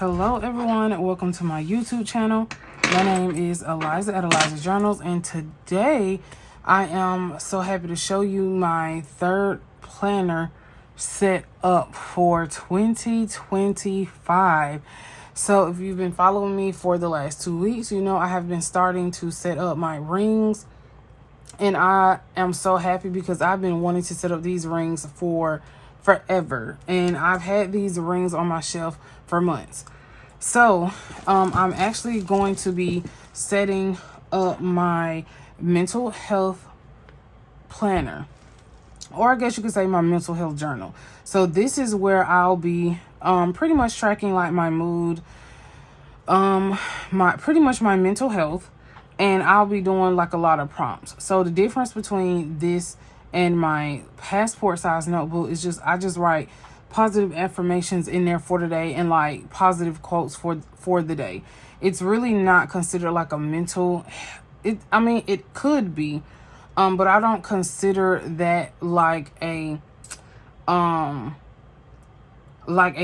Hello everyone, and welcome to my YouTube channel. My name is Eliza at Eliza Journals, and today I am so happy to show you my third planner set up for 2025. So if you've been following me for the last 2 weeks, you know I have been starting to set up my rings, and I am so happy because I've been wanting to set up these rings for forever, and I've had these rings on my shelf for months. So I'm actually going to be setting up my mental health planner, or I guess you could say my mental health journal. So this is where I'll be pretty much tracking like my mood, pretty much my mental health, and I'll be doing like a lot of prompts. So the difference between this and my passport size notebook is I just write positive affirmations in there for the day and like positive quotes for the day. It's really not considered like a mental, I mean it could be, but I don't consider that like a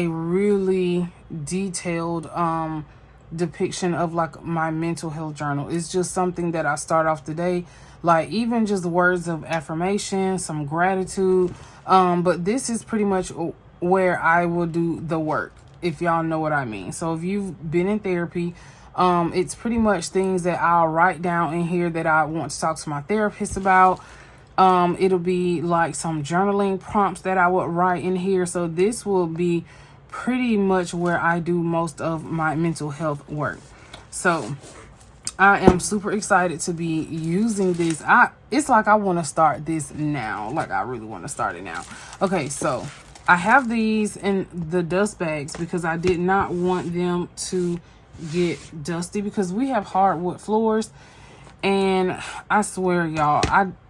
really detailed depiction of like my mental health journal. It's just something that I start off the day, like even just words of affirmation, some gratitude, but this is pretty much where I will do the work, if y'all know what I mean. So if you've been in therapy, it's pretty much things that I'll write down in here that I want to talk to my therapist about. It'll be like some journaling prompts that I would write in here. So this will be pretty much where I do most of my mental health work. So I am super excited to be using this. It's like I want to start this now. Like I really want to start it now. Okay, so I have these in the dust bags because I did not want them to get dusty because we have hardwood floors, and I swear y'all,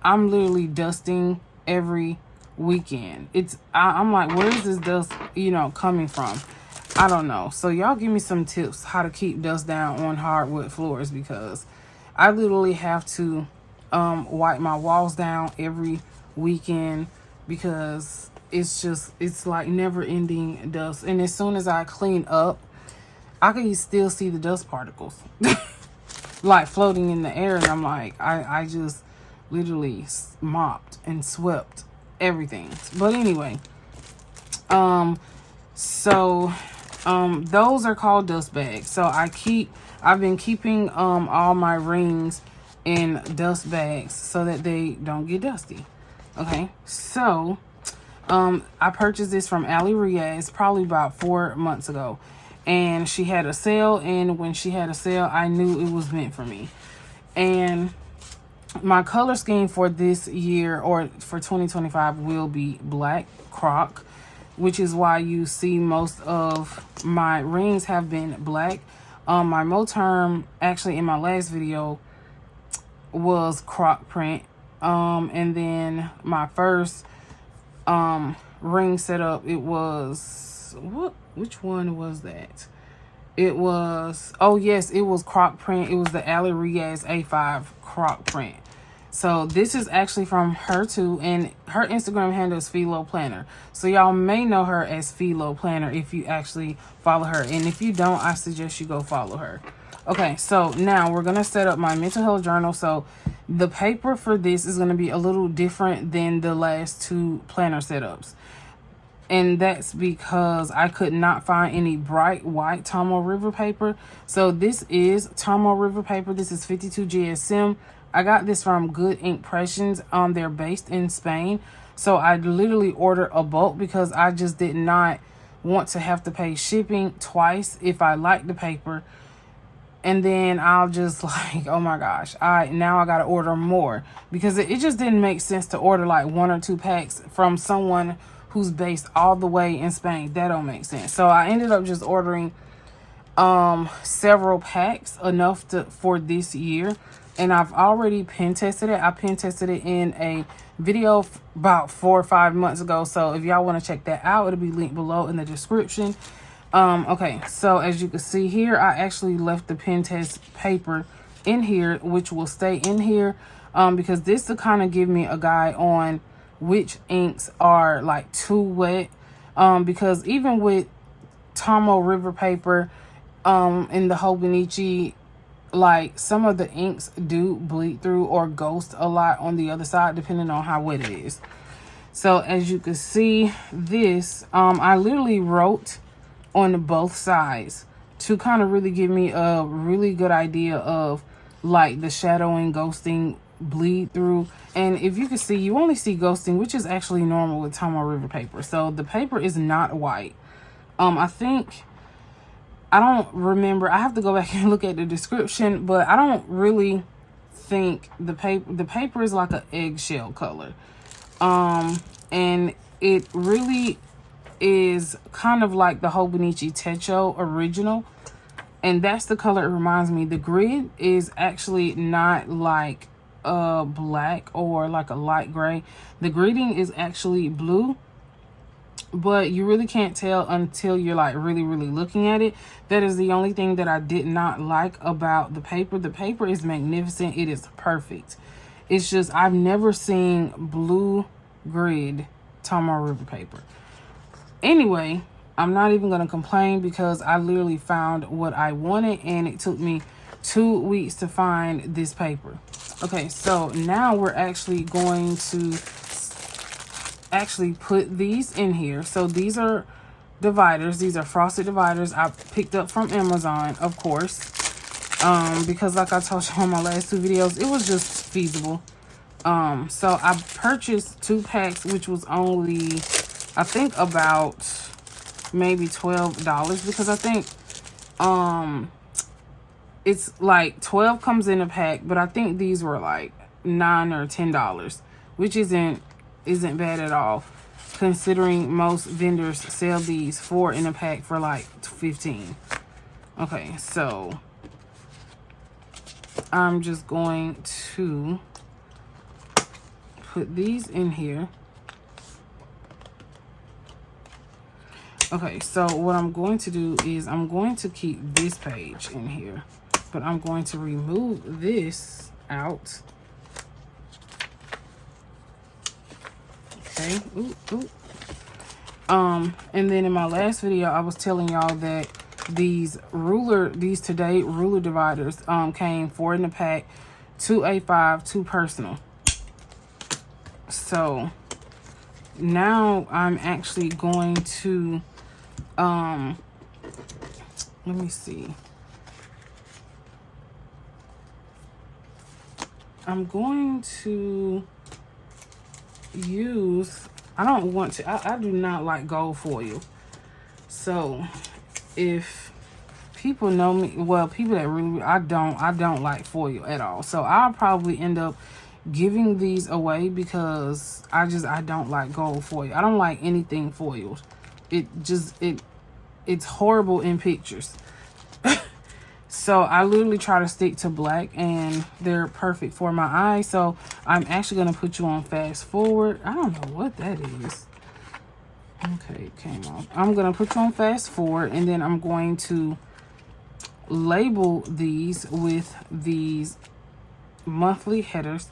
I'm literally dusting every weekend. I'm like, where is this dust coming from? I don't know. So y'all give me some tips how to keep dust down on hardwood floors, because I literally have to wipe my walls down every weekend because it's like never ending dust. And as soon as I clean up, I can still see the dust particles like floating in the air, and I'm like, I just literally mopped and swept everything. But anyway, so those are called dust bags. So I've been keeping all my rings in dust bags so that they don't get dusty. Okay, so I purchased this from Ali Riaz probably about 4 months ago, and she had a sale, and when she had a sale, I knew it was meant for me. And my color scheme for this year, or for 2025, will be black croc, which is why you see most of my rings have been black. My Moterm, actually in my last video, was croc print, and then my first ring setup, it was which one was that? It was, oh yes, it was croc print. It was the Ali Riaz A5 croc print. So this is actually from her too, and her Instagram handle is Philo Planner. So y'all may know her as Philo Planner if you actually follow her, and if you don't, I suggest you go follow her. Okay, so now we're gonna set up my mental health journal. So the paper for this is gonna be a little different than the last 2 planner setups, and that's because I could not find any bright white Tomo River paper. So this is Tomo River paper. This is 52 GSM. I got this from Good Impressions. They're based in Spain. So I literally ordered a bulk because I just did not want to have to pay shipping twice if I like the paper. And then I'll just like, oh my gosh, now I got to order more, because it just didn't make sense to order like 1 or 2 packs from someone who's based all the way in Spain. That don't make sense. So I ended up just ordering several packs, enough for this year. And I've already pen tested it. I pen tested it in a video about 4 or 5 months ago. So if y'all want to check that out, it'll be linked below in the description. Okay, so as you can see here, I actually left the pen test paper in here, which will stay in here, because this will kind of give me a guide on which inks are like too wet, because even with Tomo River paper in the Hobonichi, like some of the inks do bleed through or ghost a lot on the other side depending on how wet it is. So as you can see, this I literally wrote on both sides to kind of really give me a really good idea of like the shadowing, ghosting, bleed through. And if you can see, you only see ghosting, which is actually normal with Tomo River paper. So the paper is not white. I think, I don't remember, I have to go back and look at the description, but I don't really think the paper is like an eggshell color. And it really is kind of like the Hobonichi Techo original, and that's the color it reminds me. The grid is actually not like black or like a light gray. The gridding is actually blue, but you really can't tell until you're like really looking at it. That is the only thing that I did not like about the paper. The paper is magnificent. It is perfect. It's just I've never seen blue grid Tomo River paper. Anyway, I'm not even going to complain because I literally found what I wanted, and it took me 2 weeks to find this paper. Okay, so now we're actually going to put these in here. So these are dividers. These are frosted dividers I picked up from Amazon, of course, because like I told you on my last 2 videos, it was just feasible. So I purchased 2 packs, which was only, I think, about maybe $12, because I think it's like 12 comes in a pack, but I think these were like $9 or $10, which isn't bad at all, considering most vendors sell these 4 in a pack for like 15. Okay, so I'm just going to put these in here. Okay, so what I'm going to do is I'm going to keep this page in here, but I'm going to remove this out. Okay, and then in my last video, I was telling y'all that these Today ruler dividers came 4 in the pack, 2 A5, 2 personal. So now I'm actually going to let me see. I'm going to use, I don't want to, I do not like gold foil. So if people know me, well, people that really, I don't like foil at all. So I'll probably end up giving these away because I don't like gold foil. I don't like anything foiled. It's horrible in pictures. So I literally try to stick to black, and they're perfect for my eyes. So I'm actually going to put you on fast forward. I don't know what that is. Okay, it came off. I'm going to put you on fast forward, and then I'm going to label these with these monthly headers,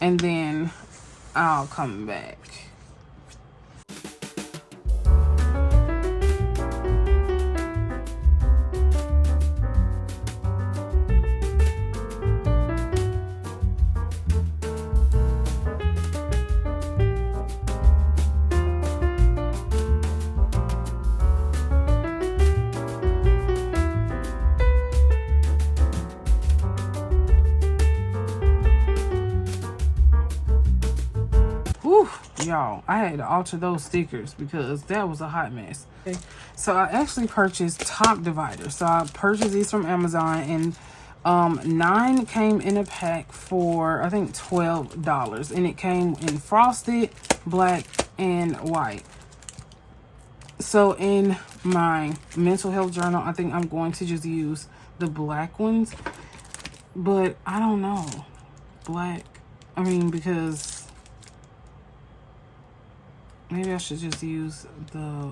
and then I'll come back. Y'all, I had to alter those stickers because that was a hot mess. Okay, so I actually purchased top dividers. So I purchased these from Amazon, and 9 came in a pack for I think $12, and it came in frosted, black, and white. So in my mental health journal, I think I'm going to just use the black ones, but I don't know, black, I mean, because maybe I should just use the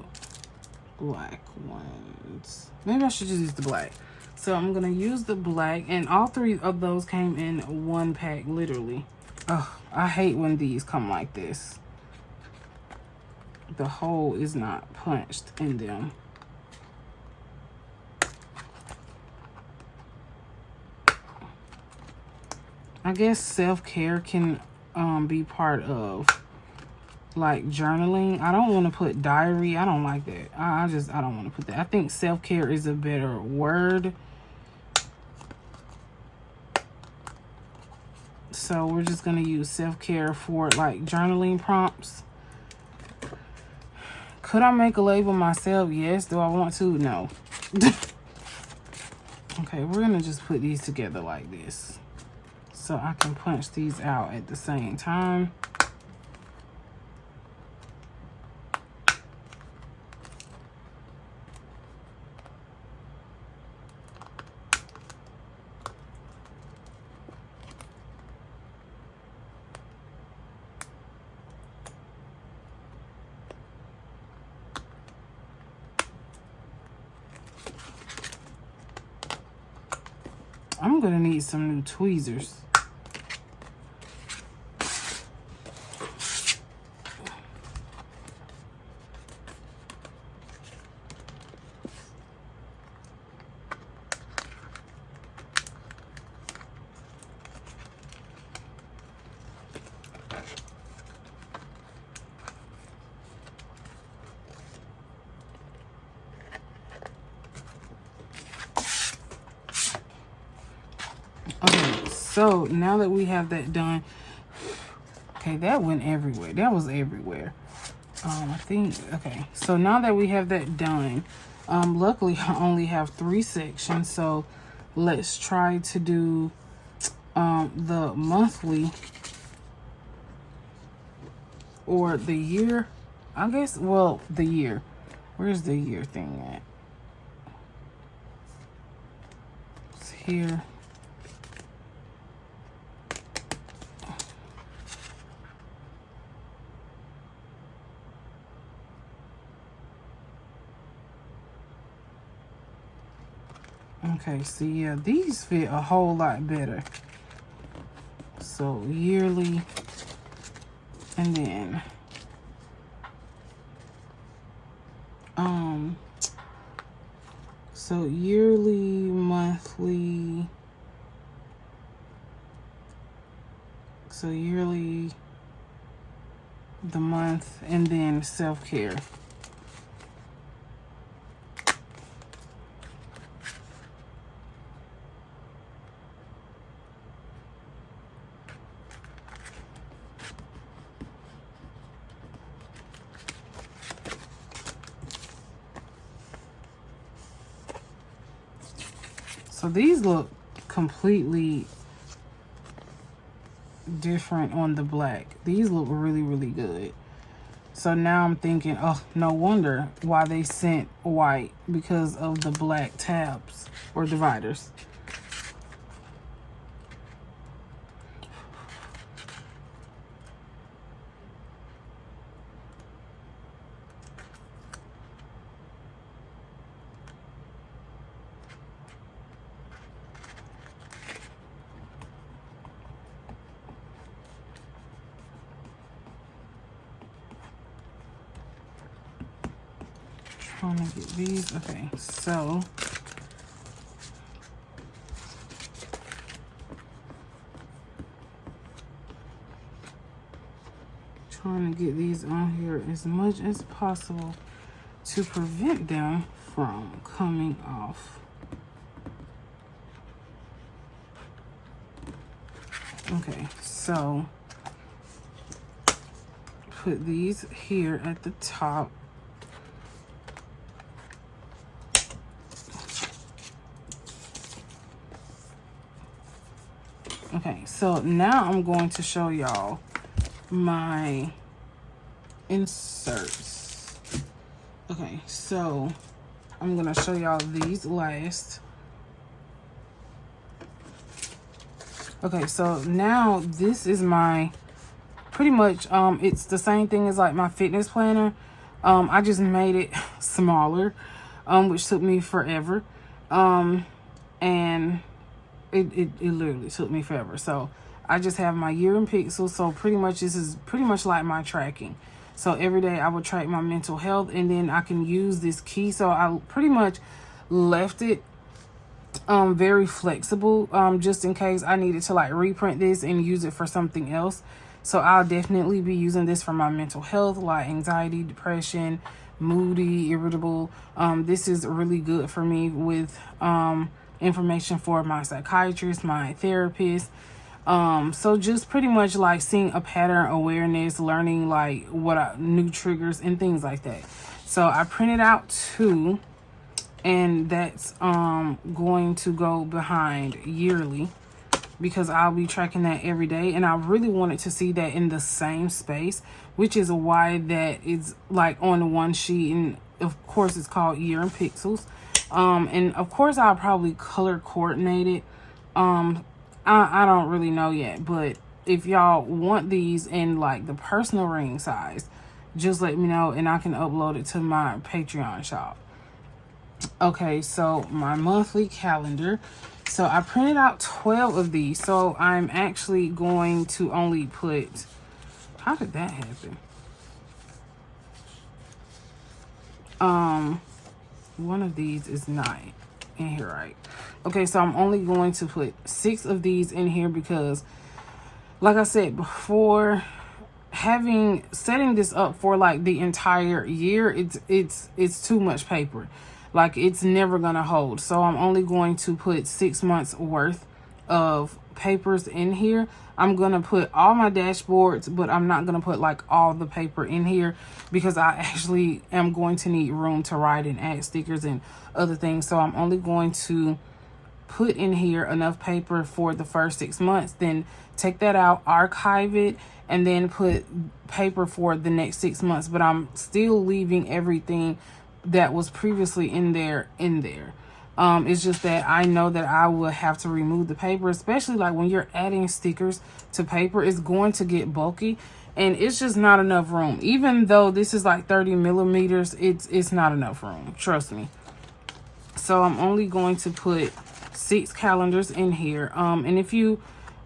black ones. Maybe I should just use the black. So I'm going to use the black. And all 3 of those came in 1 pack, literally. Oh, I hate when these come like this. The hole is not punched in them. I guess self-care can be part of like journaling. I don't want to put diary. I don't like that. I don't want to put that. I think self-care is a better word. So we're just going to use self-care for like journaling prompts. Could I make a label myself? Yes. Do I want to? No. Okay, we're going to just put these together like this, so I can punch these out at the same time. I'm going to need some new tweezers. Okay, so now that we have that done, okay, that went everywhere. That was everywhere. I think, okay, so now that we have that done, luckily I only have 3 sections, so let's try to do the monthly or the year, I guess. Well, the year. Where's the year thing at? It's here. Okay, see, yeah, these fit a whole lot better. So yearly, and then so yearly, monthly, so yearly, the month, and then self-care. So these look completely different on the black. These look really, really good. So now I'm thinking, oh, no wonder why they sent white, because of the black tabs or dividers. Trying to get these. Okay, so trying to get these on here as much as possible to prevent them from coming off. Okay, so put these here at the top. Okay, so now I'm going to show y'all my inserts. Okay, so I'm gonna show y'all these last. Okay, so now this is my, pretty much, it's the same thing as like my fitness planner. I just made it smaller, which took me forever. And it literally took me forever. So I just have my year in pixels. So pretty much this is pretty much like my tracking. So every day I would track my mental health, and then I can use this key. So I pretty much left it very flexible, just in case I needed to like reprint this and use it for something else. So I'll definitely be using this for my mental health, like anxiety, depression, moody, irritable. This is really good for me with information for my psychiatrist, my therapist. So just pretty much like seeing a pattern awareness, learning like new triggers and things like that. So I printed out 2, and that's going to go behind yearly, because I'll be tracking that every day, and I really wanted to see that in the same space, which is why that is like on the one sheet, and of course it's called year in pixels. And of course I'll probably color coordinate it. I don't really know yet, but if y'all want these in like the personal ring size, just let me know and I can upload it to my Patreon shop. Okay, so my monthly calendar. So I printed out 12 of these. So I'm actually going to only put, how did that happen? One of these is not in here, right? Okay, so I'm only going to put 6 of these in here because, like I said before, setting this up for like the entire year, it's too much paper. Like it's never gonna hold. So I'm only going to put 6 months worth of papers in here. I'm gonna put all my dashboards, but I'm not gonna put like all the paper in here because I actually am going to need room to write and add stickers and other things. So I'm only going to put in here enough paper for the first 6 months, then take that out, archive it, and then put paper for the next 6 months. But I'm still leaving everything that was previously in there. It's just that I know that I will have to remove the paper, especially like when you're adding stickers to paper. It's going to get bulky and it's just not enough room. Even though this is like 30 millimeters, it's not enough room, trust me. So I'm only going to put 6 calendars in here. And if you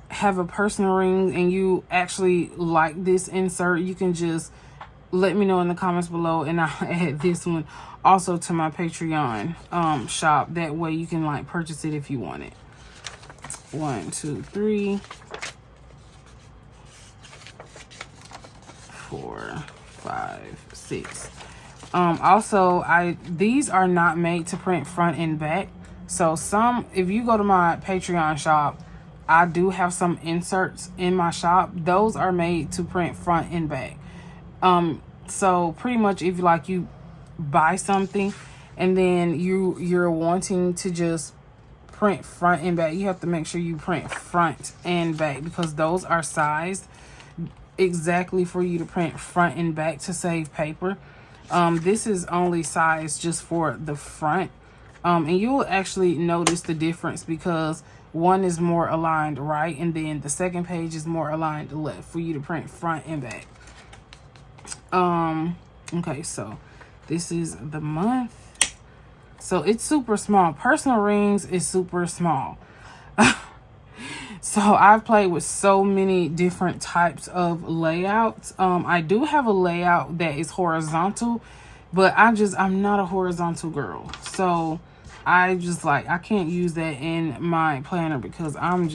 have a personal ring and you actually like this insert, you can just let me know in the comments below and I'll add this one also to my Patreon shop. That way you can like purchase it if you want it. 1, 2, 3, 4, 5, 6. Also, these are not made to print front and back. So if you go to my Patreon shop, I do have some inserts in my shop. Those are made to print front and back. So pretty much if like you buy something and then you're wanting to just print front and back, you have to make sure you print front and back because those are sized exactly for you to print front and back to save paper. This is only sized just for the front. And you'll actually notice the difference because one is more aligned right and then the second page is more aligned left for you to print front and back. Okay, so this is the month. So it's super small. Personal rings is super small. So I've played with so many different types of layouts. I do have a layout that is horizontal, but I'm not a horizontal girl. So I can't use that in my planner because I'm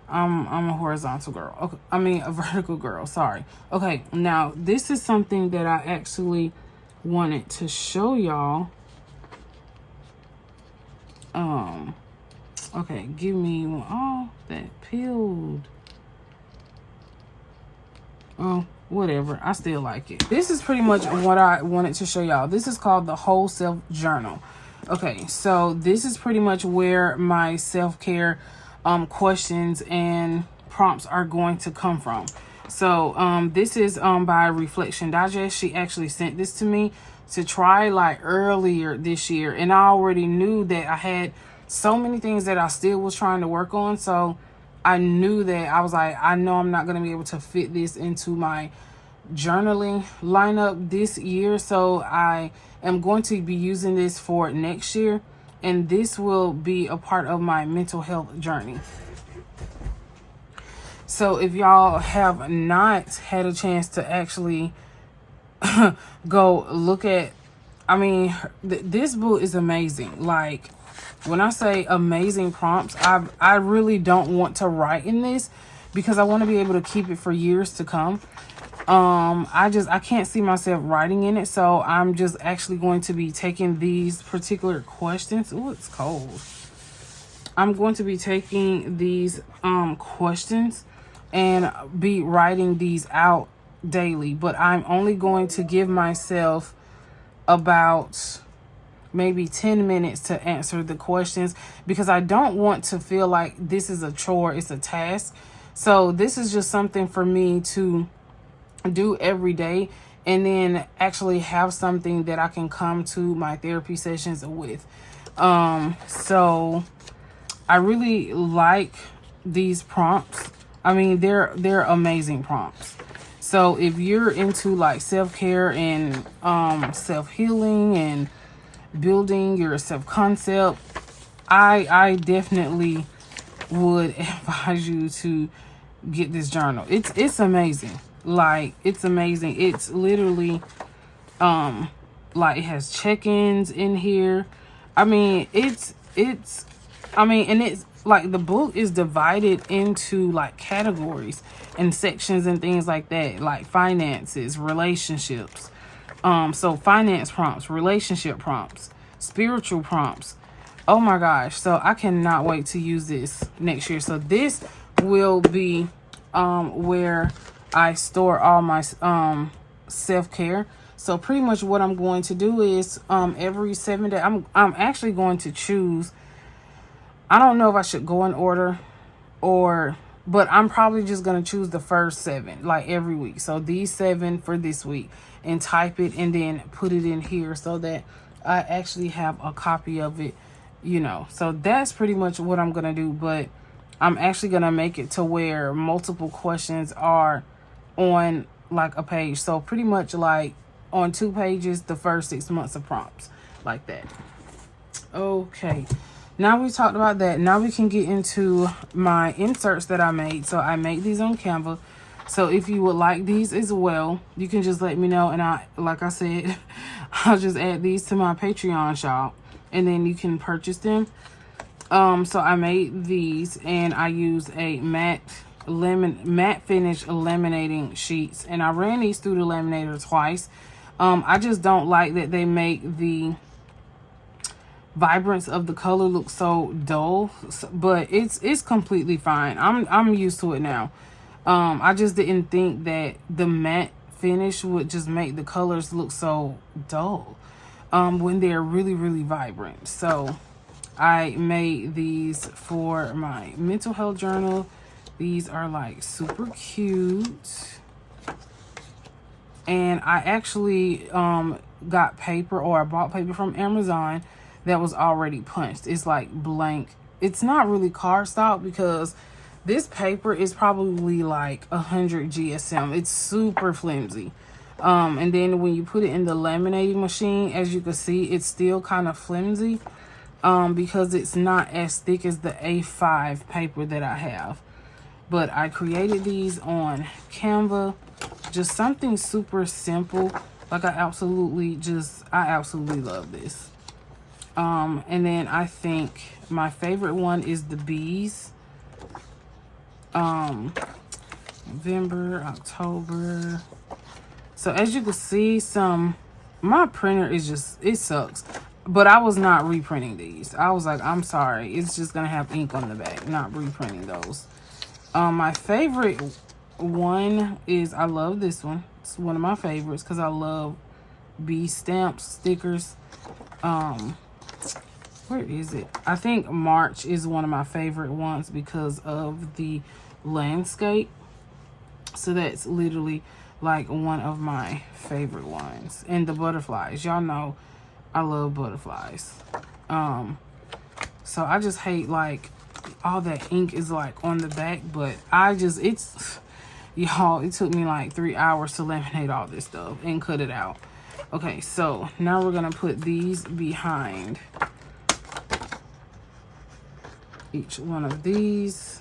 a horizontal girl. Okay, I mean a vertical girl, sorry. Okay, now this is something that I actually wanted to show y'all. Okay, give me one. Oh, that peeled. Oh, whatever. I still like it. This is pretty much what I wanted to show y'all. This is called the Whole Self Journal. Okay, so this is pretty much where my self-care questions and prompts are going to come from. So this is by Reflection Digest. She actually sent this to me to try like earlier this year, and I already knew that I had so many things that I still was trying to work on. So I knew that I was like, I know I'm not going to be able to fit this into my journaling lineup this year. So I am going to be using this for next year, and this will be a part of my mental health journey. So if y'all have not had a chance to actually go look at, I mean, this book is amazing. Like, When I say amazing prompts, I really don't want to write in this because I want to be able to keep it for years to come. I can't see myself writing in it, so I'm just actually going to be taking these particular questions. Oh, it's cold. I'm going to be taking these questions and be writing these out daily, but I'm only going to give myself about maybe 10 minutes to answer the questions because I don't want to feel like this is a chore, it's a task. So this is just something for me to do every day and then actually have something that I can come to my therapy sessions with. So I really like these prompts. I mean, they're amazing prompts. So if you're into like self-care and self-healing and building your self-concept, I definitely would advise you to get this journal. It's amazing. Like, it's amazing. It's literally like it has check-ins in here. I mean, it's and it's like the book is divided into like categories and sections and things like that, like finances, relationships. So finance prompts, relationship prompts, spiritual prompts. Oh my gosh. So I cannot wait to use this next year. So this will be where I store all my self-care. So pretty much what I'm going to do is every 7 days, I'm actually going to choose. I don't know if I should go in order but I'm probably just going to choose the first 7 like every week. So these 7 for this week and type it and then put it in here so that I actually have a copy of it, you know. So that's pretty much what I'm going to do, but I'm actually going to make it to where multiple questions are on like a page. So pretty much like on 2 pages, the first 6 months of prompts like that. Okay. Now we talked about that. Now we can get into my inserts that I made. So I made these on Canva. So if you would like these as well, you can just let me know. And like I said, I'll just add these to my Patreon shop and then you can purchase them. So I made these and I used a matte finish laminating sheets. And I ran these through the laminator twice. I just don't like that they make the vibrance of the color look so dull, but it's completely fine. I'm used to it now. I just didn't think that the matte finish would just make the colors look so dull when they're really, really vibrant. So I made these for my mental health journal. These are like super cute. And I actually got paper, or I bought paper from Amazon that was already punched. It's like blank. It's not really cardstock because this paper is probably like 100 GSM. It's super flimsy. And then when you put it in the laminating machine, as you can see, it's still kind of flimsy because it's not as thick as the A5 paper that I have. But I created these on Canva. Just something super simple. Like I absolutely love this. And then I think my favorite one is the bees. November, October. So as you can see, my printer is just, it sucks. But I was not reprinting these. I was like, I'm sorry. It's just going to have ink on the back. Not reprinting those. My favorite one is, I love this one. It's one of my favorites because I love bee stamps, stickers. Where is it? I think March is one of my favorite ones because of the landscape. So that's literally like one of my favorite ones. And the butterflies. Y'all know I love butterflies. So I just hate like all that ink is like on the back. But y'all, it took me like 3 hours to laminate all this stuff and cut it out. Okay, so now we're going to put these behind each one of these,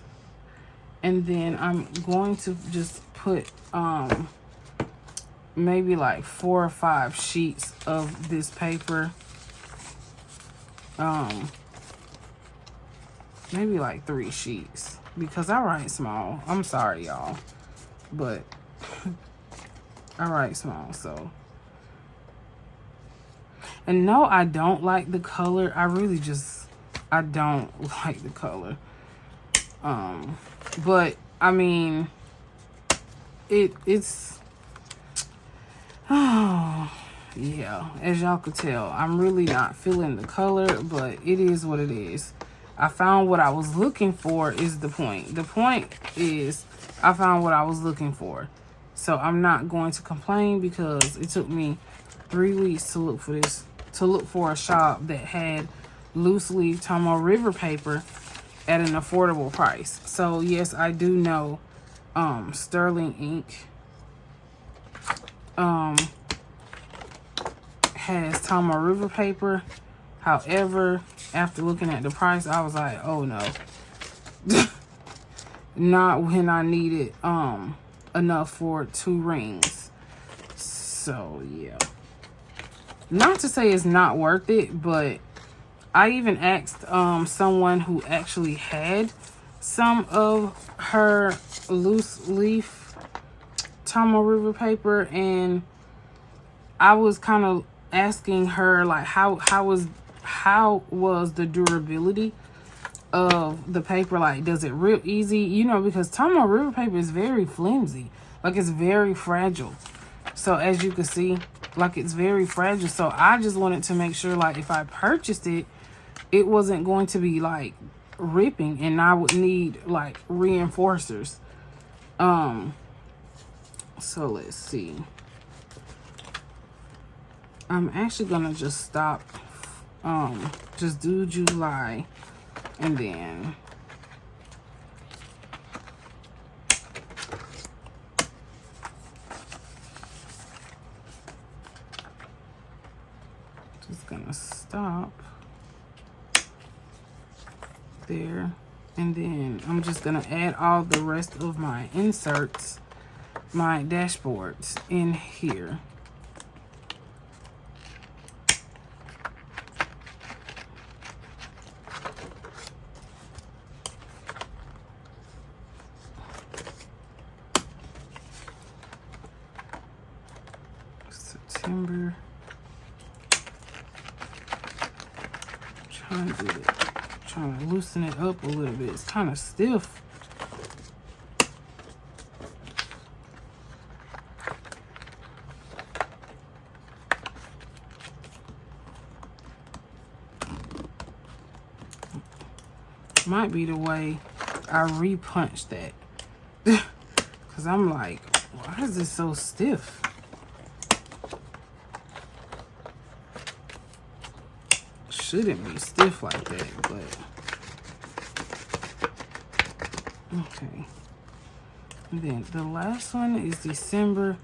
and then I'm going to just put maybe like 4 or 5 sheets of this paper maybe like 3 sheets, because I write small. I'm sorry, y'all, but I write small. So, and no, I don't like the color. I really just, I don't like the color. But I mean, it's oh yeah, as y'all could tell, I'm really not feeling the color, but it is what it is. I found what I was looking for is the point. The point is I found what I was looking for. So I'm not going to complain, because it took me 3 weeks to look for this, to look for a shop that had loose leaf Tomo River paper at an affordable price. So yes, I do know Sterling ink has Tomo River paper. However, after looking at the price, I was like, oh no. Not when I needed enough for 2 rings. So yeah. Not to say it's not worth it, but I even asked someone who actually had some of her loose leaf Tomo River paper, and I was kind of asking her like how was the durability of the paper, like does it rip easy, you know, because Tomo River paper is very flimsy, like it's very fragile. So as you can see, like it's very fragile. So I just wanted to make sure, like if I purchased it, it wasn't going to be like ripping and I would need like reinforcers. So let's see. I'm actually gonna just stop, just do July, and then just gonna stop there, and then I'm just gonna add all the rest of my inserts, my dashboards in here. September. Trying to loosen it up a little bit. It's kind of stiff. Might be the way I re-punched that. Because I'm like, why is this so stiff? Shouldn't be stiff like that, but okay. And then the last one is December,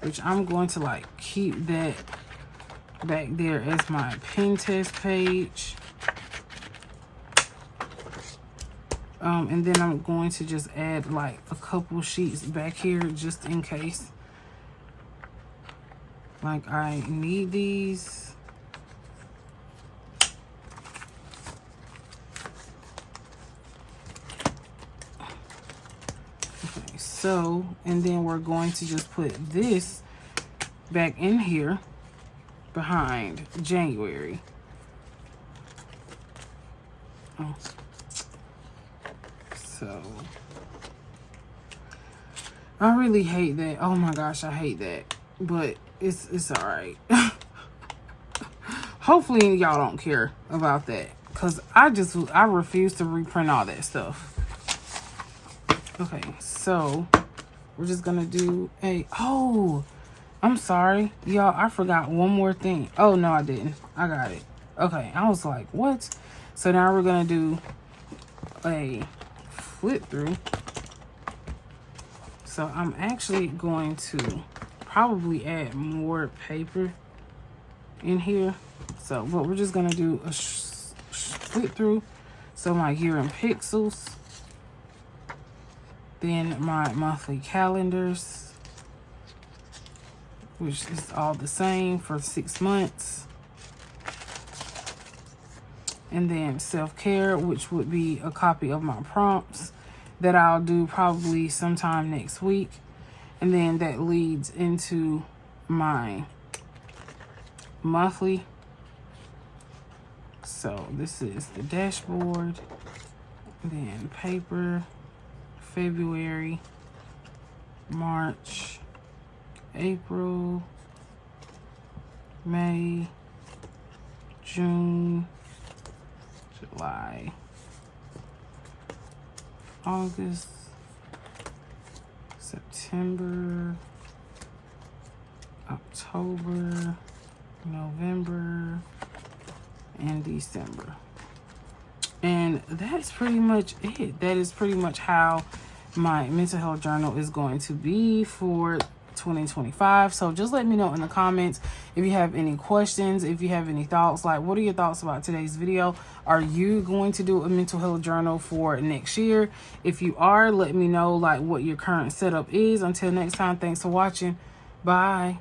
which I'm going to like keep that back there as my pen test page. And then I'm going to just add like a couple sheets back here just in case. Like I need these. Okay, so, and then we're going to just put this back in here behind January. Oh. So I really hate that. Oh my gosh, I hate that. But it's all right. Hopefully y'all don't care about that, because I refuse to reprint all that stuff. Okay, so we're just gonna do I'm sorry, y'all, I forgot one more thing. Oh no, I didn't. I got it. Okay, I was like, what? So now we're gonna do a flip through. So I'm actually going to probably add more paper in here. So, but we're just gonna do a flip through. So my year in pixels, then my monthly calendars, which is all the same for 6 months. And then self-care, which would be a copy of my prompts that I'll do probably sometime next week. And then that leads into my monthly. So this is the dashboard, then paper, February, March, April, May, June, July, August, September, October, November, and December. And that's pretty much it. That is pretty much how my mental health journal is going to be for 2025. So just let me know in the comments if you have any questions, if you have any thoughts. Like, what are your thoughts about today's video? Are you going to do a mental health journal for next year? If you are, let me know like what your current setup is. Until next time, thanks for watching. Bye.